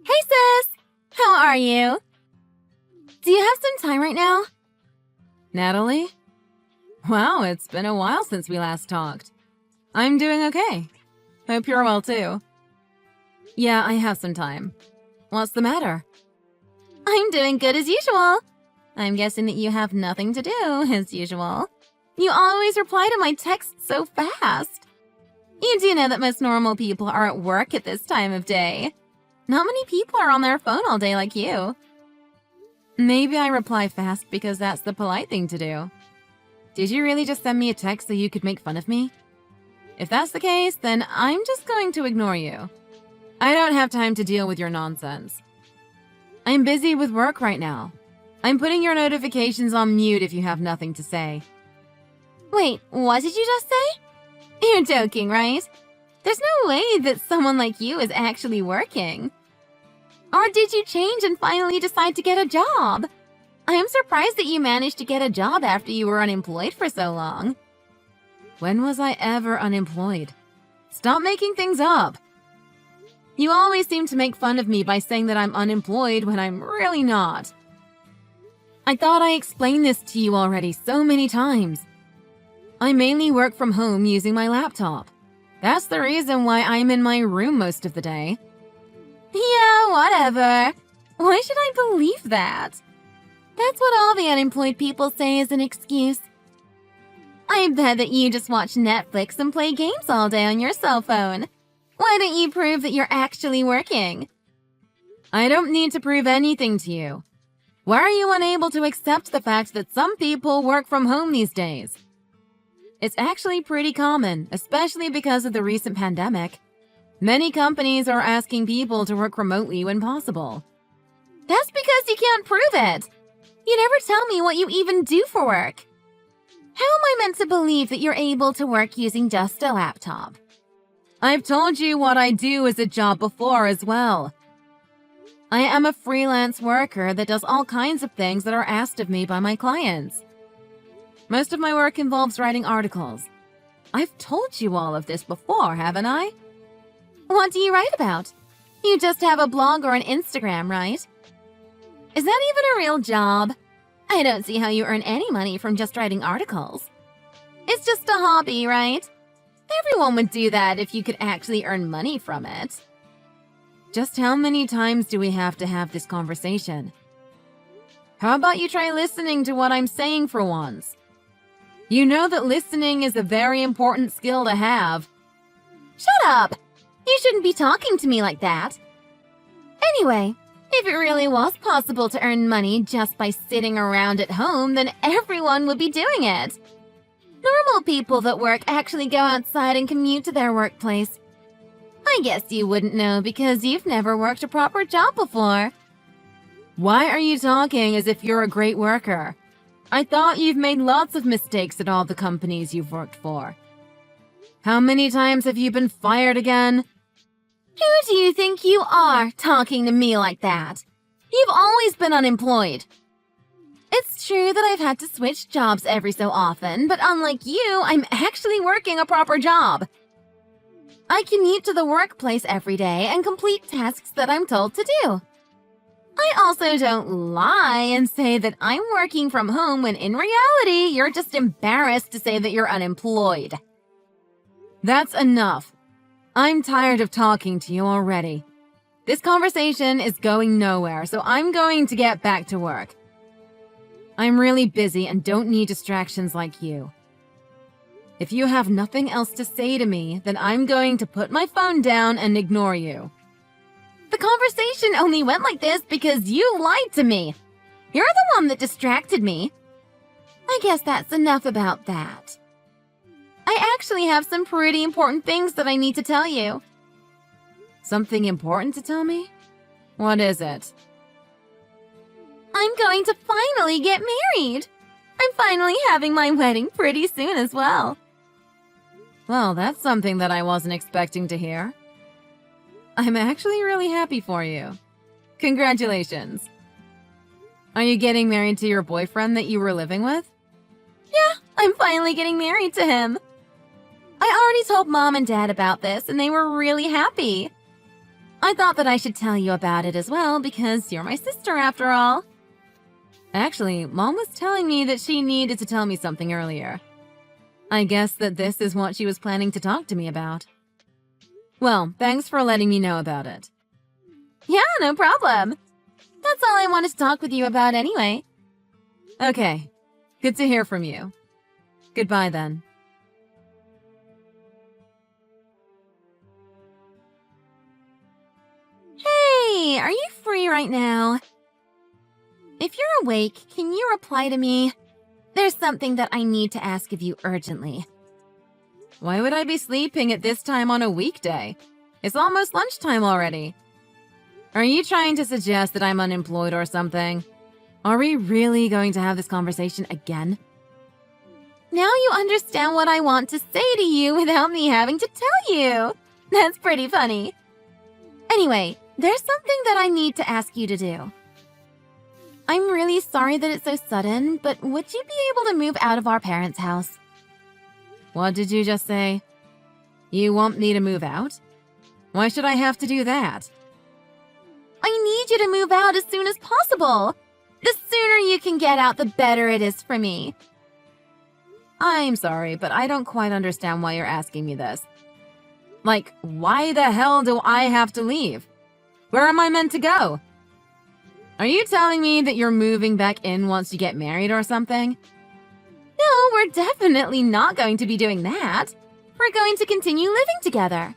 Hey sis! How are you? Do you have some time right now? Natalie? Wow, it's been a while since we last talked. I'm doing okay. Hope you're well too. Yeah, I have some time. What's the matter? I'm doing good as usual. I'm guessing that you have nothing to do as usual. You always reply to my texts so fast. You do know that most normal people are at work at this time of day. Not many people are on their phone all day like you. Maybe I reply fast because that's the polite thing to do. Did you really just send me a text so you could make fun of me? If that's the case, then I'm just going to ignore you. I don't have time to deal with your nonsense. I'm busy with work right now. I'm putting your notifications on mute if you have nothing to say. Wait, what did you just say? You're joking, right? There's no way that someone like you is actually working. Or did you change and finally decide to get a job? I am surprised that you managed to get a job after you were unemployed for so long. When was I ever unemployed? Stop making things up. You always seem to make fun of me by saying that I'm unemployed when I'm really not. I thought I explained this to you already so many times. I mainly work from home using my laptop. That's the reason why I'm in my room most of the day. Yeah, whatever. Why should I believe that? That's what all the unemployed people say is an excuse. I bet that you just watch Netflix and play games all day on your cell phone. Why don't you prove that you're actually working? I don't need to prove anything to you. Why are you unable to accept the fact that some people work from home these days? It's actually pretty common, especially because of the recent pandemic. Many companies are asking people to work remotely when possible. That's because you can't prove it. You never tell me what you even do for work. How am I meant to believe that you're able to work using just a laptop? I've told you what I do as a job before as well. I am a freelance worker that does all kinds of things that are asked of me by my clients. Most of my work involves writing articles. I've told you all of this before, haven't I? What do you write about? You just have a blog or an Instagram, right? Is that even a real job? I don't see how you earn any money from just writing articles. It's just a hobby, right? Everyone would do that if you could actually earn money from it. Just how many times do we have to have this conversation? How about you try listening to what I'm saying for once? You know that listening is a very important skill to have. Shut up! You shouldn't be talking to me like that. Anyway, if it really was possible to earn money just by sitting around at home, then everyone would be doing it. Normal people that work actually go outside and commute to their workplace. I guess you wouldn't know because you've never worked a proper job before. Why are you talking as if you're a great worker? I thought you've made lots of mistakes at all the companies you've worked for. How many times have you been fired again? Who do you think you are, talking to me like that? You've always been unemployed. It's true that I've had to switch jobs every so often, but unlike you, I'm actually working a proper job. I commute to the workplace every day and complete tasks that I'm told to do. I also don't lie and say that I'm working from home when in reality, you're just embarrassed to say that you're unemployed. That's enough. I'm tired of talking to you already. This conversation is going nowhere, so I'm going to get back to work. I'm really busy and don't need distractions like you. If you have nothing else to say to me, then I'm going to put my phone down and ignore you. The conversation only went like this because you lied to me. You're the one that distracted me. I guess that's enough about that. I actually have some pretty important things that I need to tell you. Something important to tell me? What is it? I'm going to finally get married. I'm finally having my wedding pretty soon as well. Well, that's something that I wasn't expecting to hear. I'm actually really happy for you. Congratulations. Are you getting married to your boyfriend that you were living with? Yeah, I'm finally getting married to him. I already told Mom and Dad about this, and they were really happy. I thought that I should tell you about it as well because you're my sister after all. Actually, Mom was telling me that she needed to tell me something earlier. I guess that this is what she was planning to talk to me about. Well, thanks for letting me know about it. Yeah, no problem. That's all I wanted to talk with you about anyway. Okay, good to hear from you. Goodbye then. Hey, are you free right now? If you're awake, can you reply to me? There's something that I need to ask of you urgently. Why would I be sleeping at this time on a weekday? It's almost lunchtime already. Are you trying to suggest that I'm unemployed or something? Are we really going to have this conversation again? Now you understand what I want to say to you without me having to tell you. That's pretty funny. Anyway, there's something that I need to ask you to do. I'm really sorry that it's so sudden, but would you be able to move out of our parents' house? What did you just say? You want me to move out? Why should I have to do that? I need you to move out as soon as possible. The sooner you can get out, the better it is for me. I'm sorry, but I don't quite understand why you're asking me this. Like, why the hell do I have to leave? Where am I meant to go? Are you telling me that you're moving back in once you get married or something? No, we're definitely not going to be doing that. We're going to continue living together.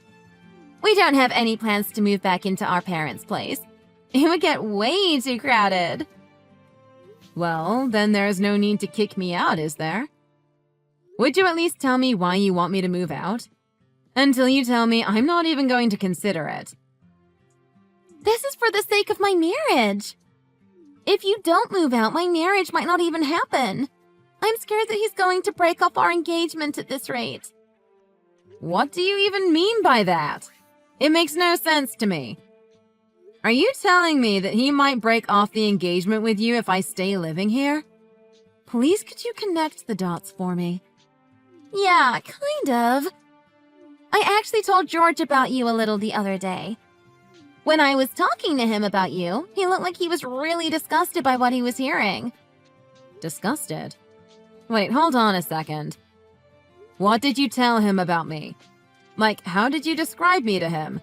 We don't have any plans to move back into our parents' place. It would get way too crowded. Well, then there's no need to kick me out, is there? Would you at least tell me why you want me to move out? Until you tell me, I'm not even going to consider it. This is for the sake of my marriage. If you don't move out, my marriage might not even happen. I'm scared that he's going to break off our engagement at this rate. What do you even mean by that? It makes no sense to me. Are you telling me that he might break off the engagement with you if I stay living here? Please, could you connect the dots for me? Yeah, kind of. I actually told George about you a little the other day. When I was talking to him about you, he looked like he was really disgusted by what he was hearing. Disgusted? Wait, hold on a second. What did you tell him about me? Like, how did you describe me to him?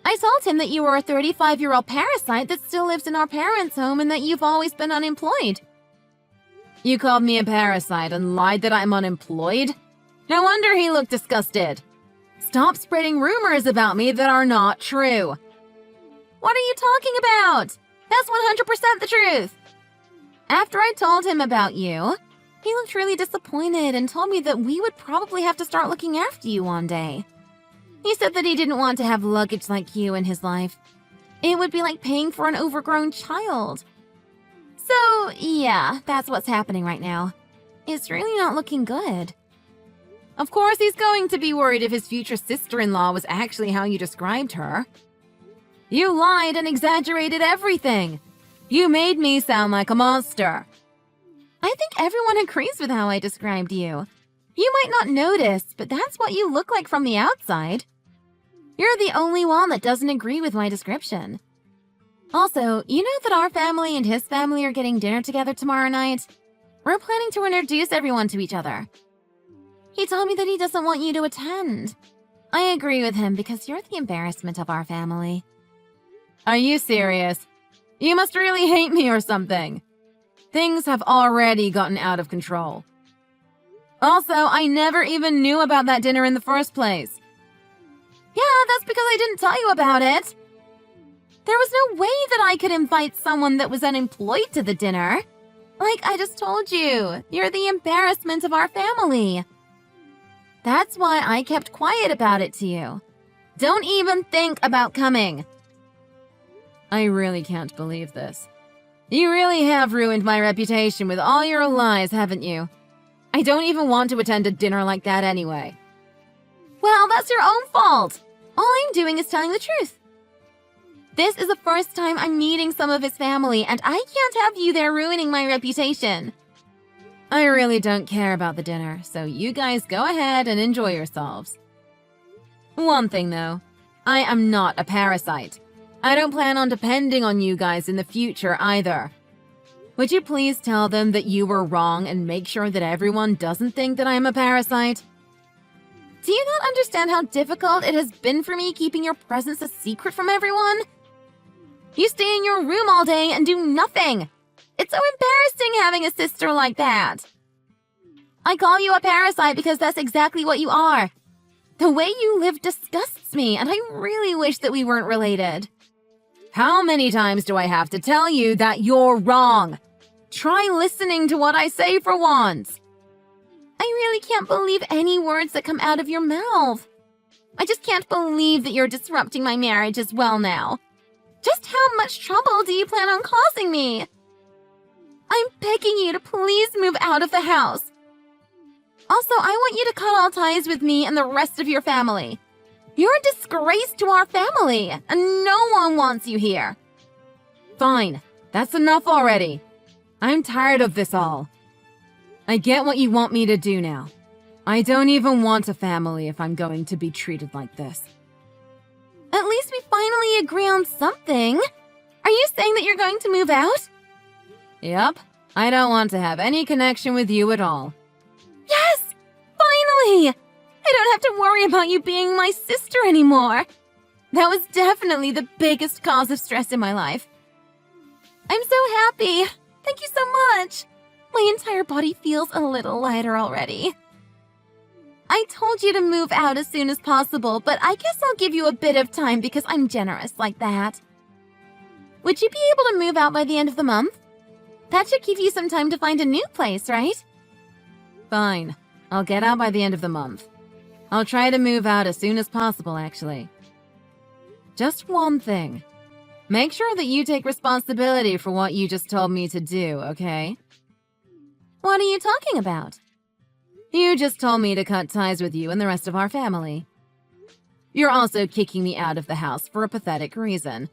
I told him that you were a 35-year-old parasite that still lives in our parents' home and that you've always been unemployed. You called me a parasite and lied that I'm unemployed? No wonder he looked disgusted. Stop spreading rumors about me that are not true. What are you talking about? That's 100% the truth. After I told him about you, he looked really disappointed and told me that we would probably have to start looking after you one day. He said that he didn't want to have luggage like you in his life. It would be like paying for an overgrown child. So, yeah, that's what's happening right now. It's really not looking good. Of course he's going to be worried if his future sister-in-law was actually how you described her. You lied and exaggerated everything. You made me sound like a monster. I think everyone agrees with how I described you. You might not notice, but that's what you look like from the outside. You're the only one that doesn't agree with my description. Also, you know that our family and his family are getting dinner together tomorrow night? We're planning to introduce everyone to each other. He told me that he doesn't want you to attend. I agree with him because you're the embarrassment of our family. Are you serious? You must really hate me or something. Things have already gotten out of control. Also, I never even knew about that dinner in the first place. Yeah, that's because I didn't tell you about it. There was no way that I could invite someone that was unemployed to the dinner. Like I just told you, you're the embarrassment of our family. That's why I kept quiet about it to you. Don't even think about coming. I really can't believe this. You really have ruined my reputation with all your lies, haven't you? I don't even want to attend a dinner like that anyway. Well, that's your own fault. All I'm doing is telling the truth. This is the first time I'm meeting some of his family, and I can't have you there ruining my reputation. I really don't care about the dinner, so you guys go ahead and enjoy yourselves. One thing though, I am not a parasite. I don't plan on depending on you guys in the future either. Would you please tell them that you were wrong and make sure that everyone doesn't think that I'm a parasite? Do you not understand how difficult it has been for me keeping your presence a secret from everyone? You stay in your room all day and do nothing. It's so embarrassing having a sister like that. I call you a parasite because that's exactly what you are. The way you live disgusts me, and I really wish that we weren't related. How many times do I have to tell you that you're wrong? Try listening to what I say for once. I really can't believe any words that come out of your mouth. I just can't believe that you're disrupting my marriage as well now. Just how much trouble do you plan on causing me? I'm begging you to please move out of the house. Also, I want you to cut all ties with me and the rest of your family. You're a disgrace to our family, and no one wants you here. Fine, that's enough already. I'm tired of this all. I get what you want me to do now. I don't even want a family if I'm going to be treated like this. At least we finally agree on something. Are you saying that you're going to move out? Yep, I don't want to have any connection with you at all. Yes! Finally! I don't have to worry about you being my sister anymore. That was definitely the biggest cause of stress in my life. I'm so happy. Thank you so much. My entire body feels a little lighter already. I told you to move out as soon as possible, but I guess I'll give you a bit of time because I'm generous like that. Would you be able to move out by the end of the month? That should give you some time to find a new place, right? Fine. I'll get out by the end of the month. I'll try to move out as soon as possible, actually. Just one thing. Make sure that you take responsibility for what you just told me to do, okay? What are you talking about? You just told me to cut ties with you and the rest of our family. You're also kicking me out of the house for a pathetic reason.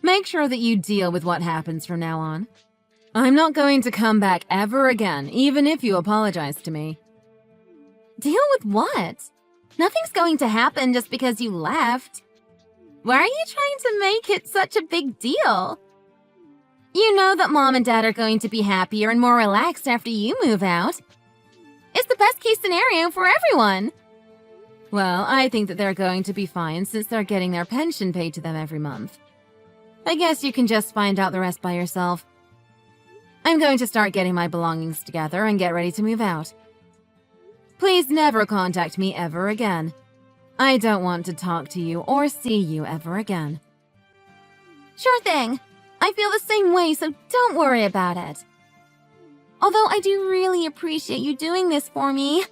Make sure that you deal with what happens from now on. I'm not going to come back ever again, even if you apologize to me. Deal with what? Nothing's going to happen just because you left. Why are you trying to make it such a big deal? You know that Mom and Dad are going to be happier and more relaxed after you move out. It's the best case scenario for everyone. Well, I think that they're going to be fine since they're getting their pension paid to them every month. I guess you can just find out the rest by yourself. I'm going to start getting my belongings together and get ready to move out. Please never contact me ever again. I don't want to talk to you or see you ever again. Sure thing. I feel the same way, so don't worry about it. Although I do really appreciate you doing this for me.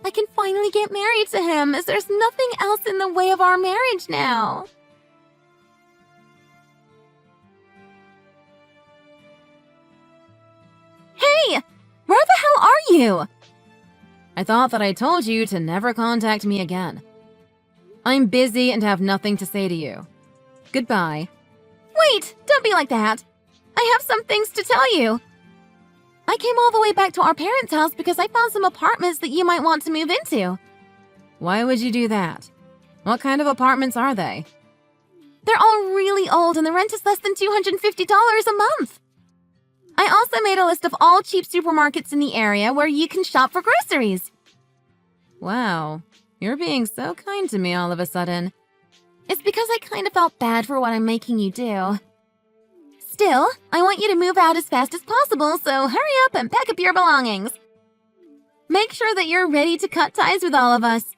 I can finally get married to him, as there's nothing else in the way of our marriage now. Hey! Where the hell are you? I thought that I told you to never contact me again. I'm busy and have nothing to say to you. Goodbye. Wait! Don't be like that. I have some things to tell you. I came all the way back to our parents' house because I found some apartments that you might want to move into. Why would you do that? What kind of apartments are they? They're all really old and the rent is less than $250 a month. I also made a list of all cheap supermarkets in the area where you can shop for groceries. Wow, you're being so kind to me all of a sudden. It's because I kind of felt bad for what I'm making you do. Still, I want you to move out as fast as possible, so hurry up and pack up your belongings. Make sure that you're ready to cut ties with all of us.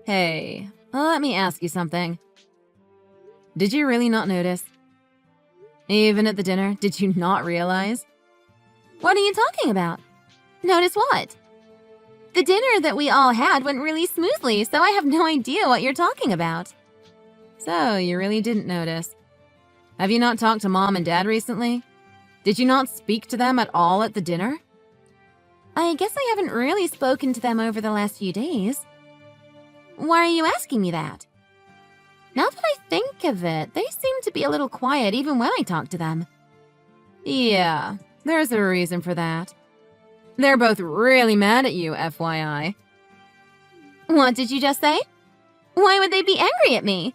Hey, let me ask you something. Did you really not notice? Even at the dinner, did you not realize? What are you talking about? Notice what? The dinner that we all had went really smoothly, so I have no idea what you're talking about. So, you really didn't notice. Have you not talked to Mom and Dad recently? Did you not speak to them at all at the dinner? I guess I haven't really spoken to them over the last few days. Why are you asking me that? Now that I think of it, they seem to be a little quiet even when I talk to them. Yeah, there's a reason for that. They're both really mad at you, FYI. What did you just say? Why would they be angry at me?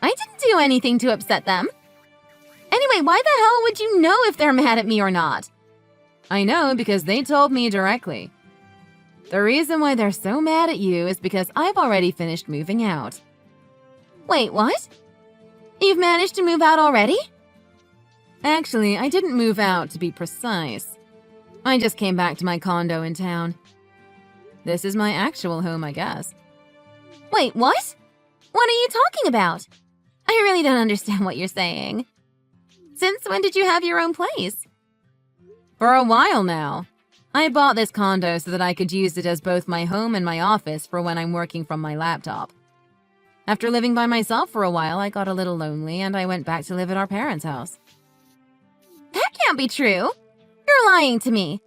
I didn't do anything to upset them. Anyway, why the hell would you know if they're mad at me or not? I know because they told me directly. The reason why they're so mad at you is because I've already finished moving out. Wait, what? You've managed to move out already? Actually, I didn't move out, to be precise. I just came back to my condo in town. This is my actual home, I guess. Wait, what? What are you talking about? I really don't understand what you're saying. Since when did you have your own place? For a while now. I bought this condo so that I could use it as both my home and my office for when I'm working from my laptop. After living by myself for a while, I got a little lonely and I went back to live at our parents' house. That can't be true. You're lying to me.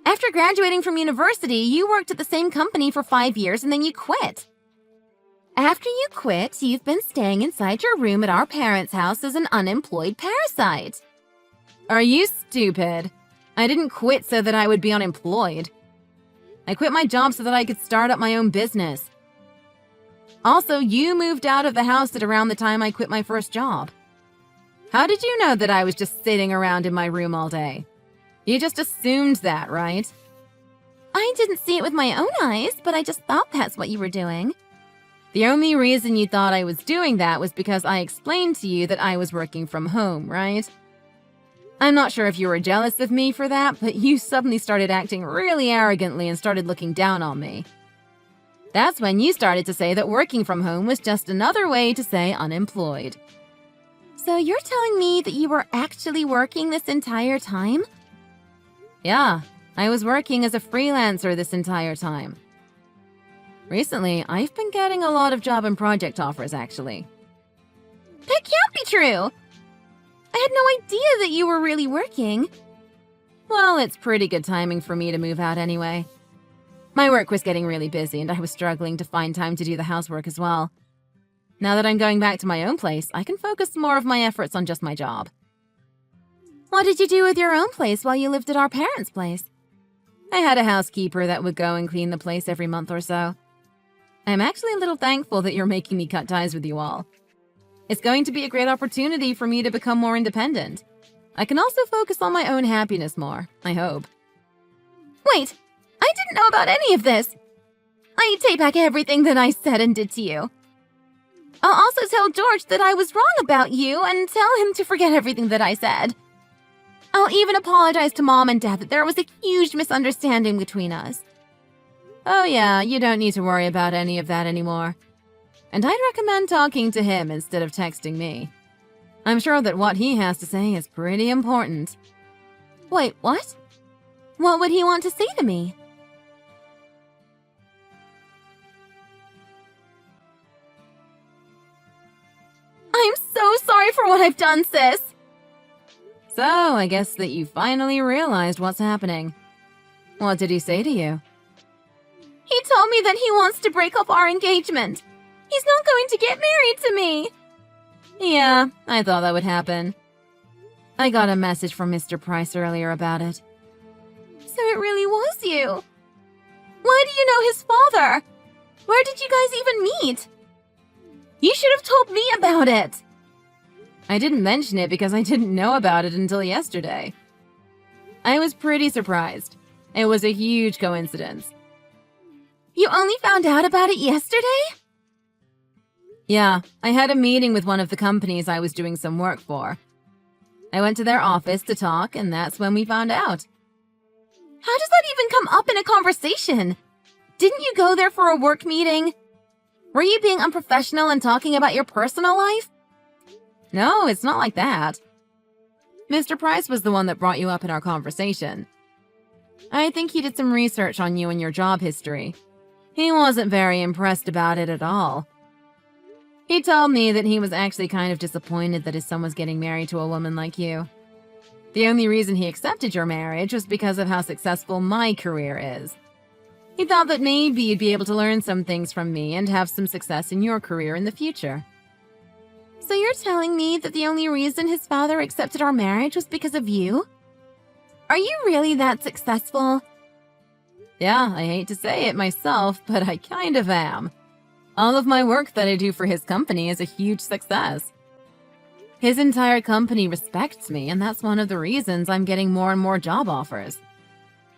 After graduating from university, you worked at the same company for 5 years and then you quit. After you quit, you've been staying inside your room at our parents' house as an unemployed parasite. Are you stupid? I didn't quit so that I would be unemployed. I quit my job so that I could start up my own business. Also, you moved out of the house at around the time I quit my first job. How did you know that I was just sitting around in my room all day? You just assumed that, right? I didn't see it with my own eyes, but I just thought that's what you were doing. The only reason you thought I was doing that was because I explained to you that I was working from home, right? I'm not sure if you were jealous of me for that, but you suddenly started acting really arrogantly and started looking down on me. That's when you started to say that working from home was just another way to say unemployed. So you're telling me that you were actually working this entire time? Yeah, I was working as a freelancer this entire time. Recently, I've been getting a lot of job and project offers, actually. That can't be true! I had no idea that you were really working. Well, it's pretty good timing for me to move out anyway. My work was getting really busy and I was struggling to find time to do the housework as well. Now that I'm going back to my own place, I can focus more of my efforts on just my job. What did you do with your own place while you lived at our parents' place? I had a housekeeper that would go and clean the place every month or so. I'm actually a little thankful that you're making me cut ties with you all. It's going to be a great opportunity for me to become more independent. I can also focus on my own happiness more, I hope. Wait, I didn't know about any of this. I take back everything that I said and did to you. I'll also tell George that I was wrong about you and tell him to forget everything that I said. I'll even apologize to Mom and Dad that there was a huge misunderstanding between us. Oh yeah, you don't need to worry about any of that anymore. And I'd recommend talking to him instead of texting me. I'm sure that what he has to say is pretty important. Wait, what? What would he want to say to me? I'm so sorry for what I've done, sis. So, I guess that you finally realized what's happening. What did he say to you? He told me that he wants to break up our engagement. He's not going to get married to me. Yeah, I thought that would happen. I got a message from Mr. Price earlier about it. So it really was you. Why do you know his father? Where did you guys even meet? You should have told me about it. I didn't mention it because I didn't know about it until yesterday. I was pretty surprised. It was a huge coincidence. You only found out about it yesterday? Yeah, I had a meeting with one of the companies I was doing some work for. I went to their office to talk, and that's when we found out. How does that even come up in a conversation? Didn't you go there for a work meeting? Were you being unprofessional and talking about your personal life? No, it's not like that. Mr. Price was the one that brought you up in our conversation. I think he did some research on you and your job history. He wasn't very impressed about it at all. He told me that he was actually kind of disappointed that his son was getting married to a woman like you. The only reason he accepted your marriage was because of how successful my career is. He thought that maybe you'd be able to learn some things from me and have some success in your career in the future. So you're telling me that the only reason his father accepted our marriage was because of you? Are you really that successful? Yeah, I hate to say it myself, but I kind of am. All of my work that I do for his company is a huge success. His entire company respects me, and that's one of the reasons I'm getting more and more job offers.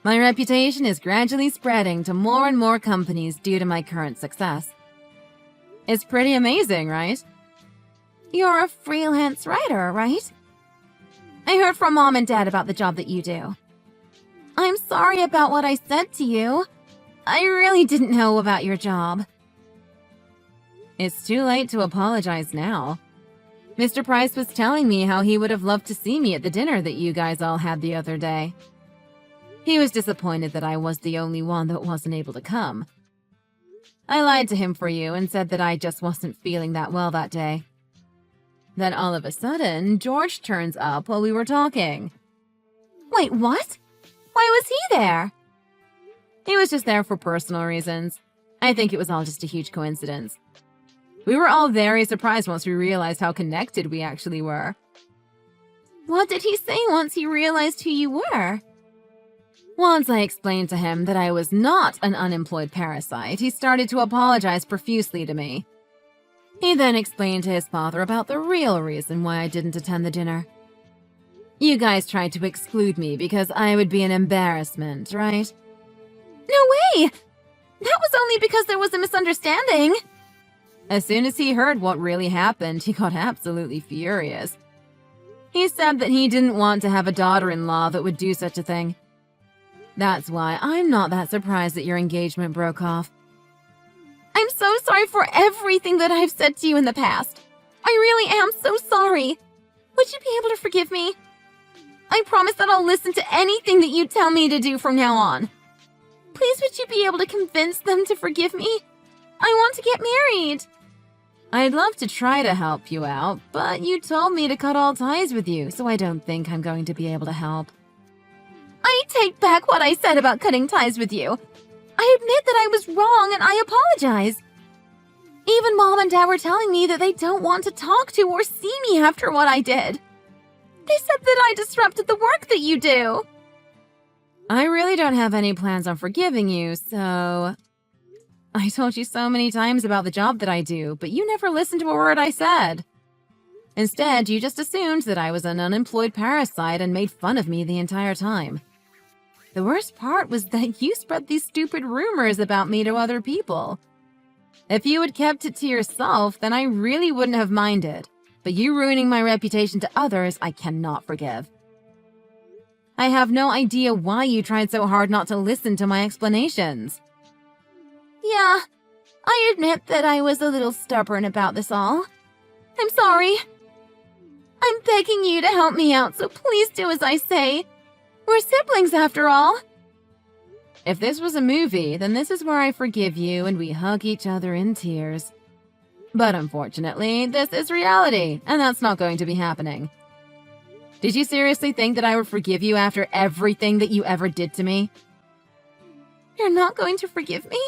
My reputation is gradually spreading to more and more companies due to my current success. It's pretty amazing, right? You're a freelance writer, right? I heard from Mom and Dad about the job that you do. I'm sorry about what I said to you. I really didn't know about your job. It's too late to apologize now. Mr. Price was telling me how he would have loved to see me at the dinner that you guys all had the other day. He was disappointed that I was the only one that wasn't able to come. I lied to him for you and said that I just wasn't feeling that well that day. Then all of a sudden, George turns up while we were talking. Wait, what? Why was he there? He was just there for personal reasons. I think it was all just a huge coincidence. We were all very surprised once we realized how connected we actually were. What did he say once he realized who you were? Once I explained to him that I was not an unemployed parasite, he started to apologize profusely to me. He then explained to his father about the real reason why I didn't attend the dinner. You guys tried to exclude me because I would be an embarrassment, right? No way! That was only because there was a misunderstanding. As soon as he heard what really happened, he got absolutely furious. He said that he didn't want to have a daughter-in-law that would do such a thing. That's why I'm not that surprised that your engagement broke off. I'm so sorry for everything that I've said to you in the past. I really am so sorry. Would you be able to forgive me? I promise that I'll listen to anything that you tell me to do from now on. Please, would you be able to convince them to forgive me? I want to get married. I'd love to try to help you out, but you told me to cut all ties with you, so I don't think I'm going to be able to help. I take back what I said about cutting ties with you. I admit that I was wrong and I apologize. Even Mom and Dad were telling me that they don't want to talk to or see me after what I did. They said that I disrupted the work that you do. I really don't have any plans on forgiving you, so... I told you so many times about the job that I do, but you never listened to a word I said. Instead, you just assumed that I was an unemployed parasite and made fun of me the entire time. The worst part was that you spread these stupid rumors about me to other people. If you had kept it to yourself, then I really wouldn't have minded. But you ruining my reputation to others, I cannot forgive. I have no idea why you tried so hard not to listen to my explanations. Yeah, I admit that I was a little stubborn about this all. I'm sorry. I'm begging you to help me out, so please do as I say. We're siblings after all. If this was a movie, then this is where I forgive you and we hug each other in tears. But unfortunately, this is reality, and that's not going to be happening. Did you seriously think that I would forgive you after everything that you ever did to me? You're not going to forgive me?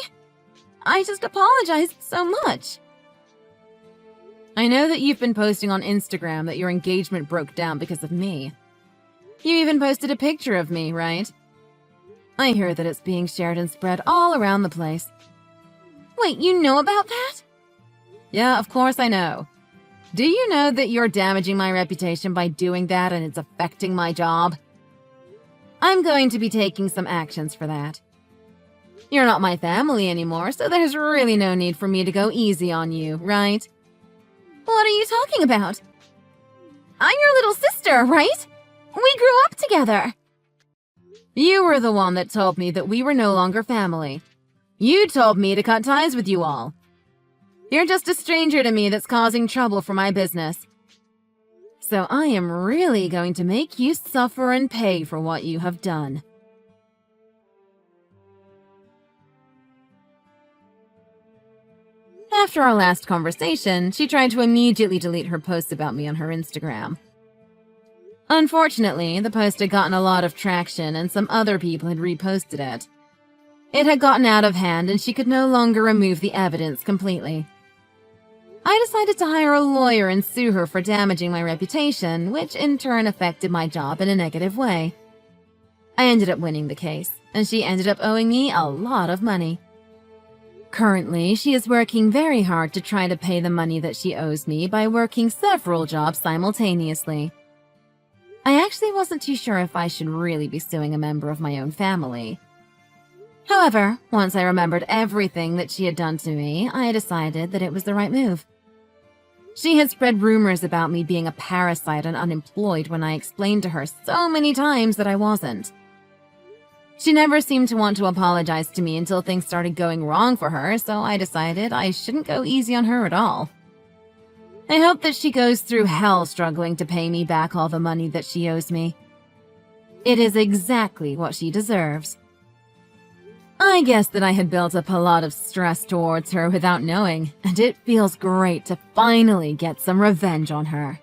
I just apologized so much. I know that you've been posting on Instagram that your engagement broke down because of me. You even posted a picture of me, right? I hear that it's being shared and spread all around the place. Wait, you know about that? Yeah, of course I know. Do you know that you're damaging my reputation by doing that and it's affecting my job? I'm going to be taking some actions for that. You're not my family anymore, so there's really no need for me to go easy on you, right? What are you talking about? I'm your little sister, right? We grew up together. You were the one that told me that we were no longer family. You told me to cut ties with you all. You're just a stranger to me that's causing trouble for my business. So I am really going to make you suffer and pay for what you have done. After our last conversation, she tried to immediately delete her posts about me on her Instagram. Unfortunately, the post had gotten a lot of traction and some other people had reposted it. It had gotten out of hand and she could no longer remove the evidence completely. I decided to hire a lawyer and sue her for damaging my reputation, which in turn affected my job in a negative way. I ended up winning the case, and she ended up owing me a lot of money. Currently, she is working very hard to try to pay the money that she owes me by working several jobs simultaneously. I actually wasn't too sure if I should really be suing a member of my own family. However, once I remembered everything that she had done to me, I decided that it was the right move. She had spread rumors about me being a parasite and unemployed when I explained to her so many times that I wasn't. She never seemed to want to apologize to me until things started going wrong for her, so I decided I shouldn't go easy on her at all. I hope that she goes through hell struggling to pay me back all the money that she owes me. It is exactly what she deserves. I guess that I had built up a lot of stress towards her without knowing, and it feels great to finally get some revenge on her.